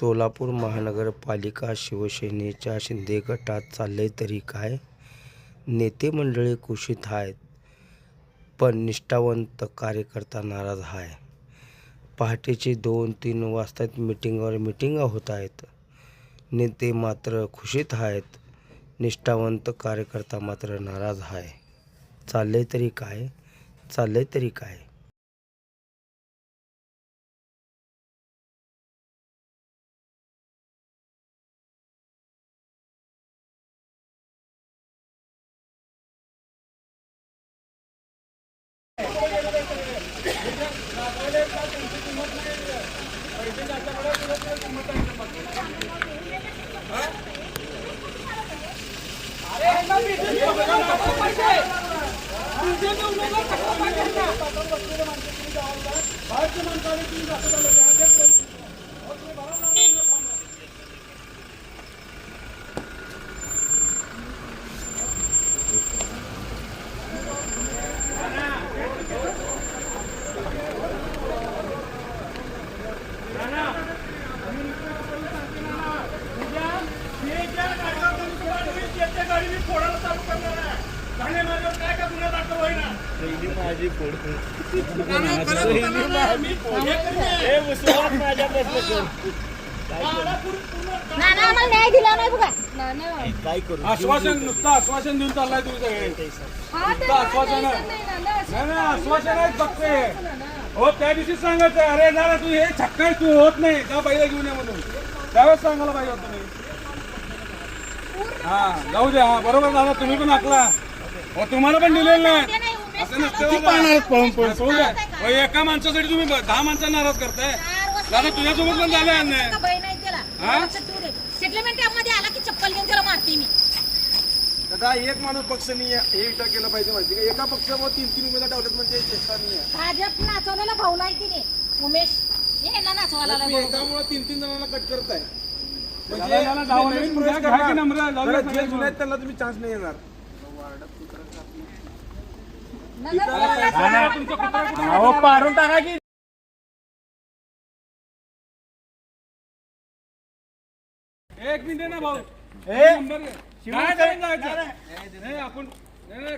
सोलापूर महानगरपालिका शिवसेनेच्या शिंदे गटात चाललंय तरी काय? नेते मंडळी कुशीत आहेत, पण निष्ठावंत कार्यकर्ता नाराज आहे. पहाटेचे 2-3 वाजता मिटिंगावर मिटिंगा होत आहेत. नेते मात्र खुशीत आहेत, निष्ठावंत कार्यकर्ता मात्र नाराज आहे. चाललंय तरी काय? चाललंय तरी काय? आश्वासन नुसतं आश्वासन देऊन चाललाय तुम्ही सगळे. आश्वासन नाही आश्वासन आहे फक्त. हो त्या दिवशी सांगायचं अरे दादा तू हे छक्का तू होत नाही त्या बाईला घेऊन या म्हणून त्यावेळेस सांगायला पाहिजे होतं तुम्ही. हा जाऊ द्या. हा बरोबर दादा तुम्ही पण आखला. हो तुम्हाला पण दिलेलं नाही असं नसतं. एका माणसासाठी तुम्ही 10 माणसांना नाराज करताय. दादा तुझ्यासोबत पण झालं दादा. एक माणूस पक्ष नाही आहे हे विचार केला पाहिजे. माहिती का एका पक्षावर 3-3 उमेदवार ठेवलेत म्हणजे चेष्टा नाही आहे. भाजप नाचवलेला भाऊला आहे की नाही उमेश यांना नाचवायला एकामुळे 3-3 जणांना कट करताय म्हणजे नवीन प्रवेश करणार. जे जुने आहेत त्यांना तुम्ही चान्स नाही येणार. पाडून टाका की एक मिनिट ना भाऊ. आपण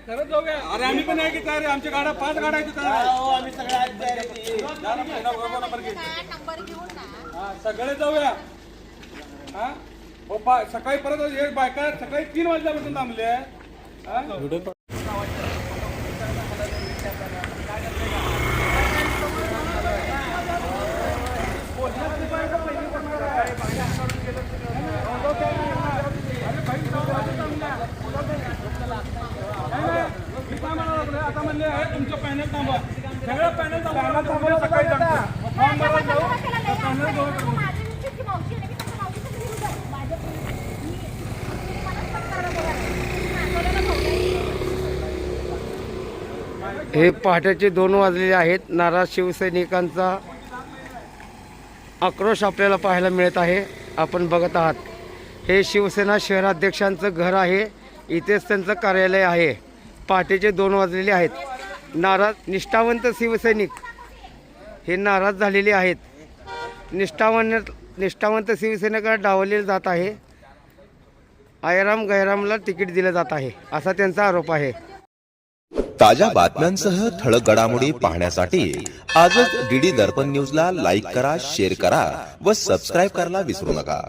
खरंच जाऊया. अरे आम्ही पण आहे की तयार. आमच्या गाड्या 5 गाड्या सगळे जाऊया. हा हो सकाळी परत बायका सकाळी 3 वाजल्यापासून थांबले. आता म्हणले तुमचं पॅनल थांबवा. सगळं पॅनल थांबवा. सकाळी हे पहाटेचे 2 वाजलेले आहेत. नाराज शिवसैनिकांचा आक्रोश आपल्याला पाहायला मिळत आहे. आपण बघत आहात हे शिवसेना शहराध्यक्षांचं घर आहे. इथेच त्यांचं कार्यालय आहे. पहाटेचे 2 वाजलेले आहेत. नाराज निष्ठावंत शिवसैनिक हे नाराज झालेले आहेत. निष्ठावंत शिवसैनिकांना डावलले जात आहे. आयराम गैरामला तिकीट दिलं जात आहे असा त्यांचा आरोप आहे. ताज्या बातम्यांसह ठळक घडामोडी पाहण्यासाठी आजच डीडी दर्पण न्यूजला लाईक करा, शेअर करा व सबस्क्राईब करायला विसरू नका.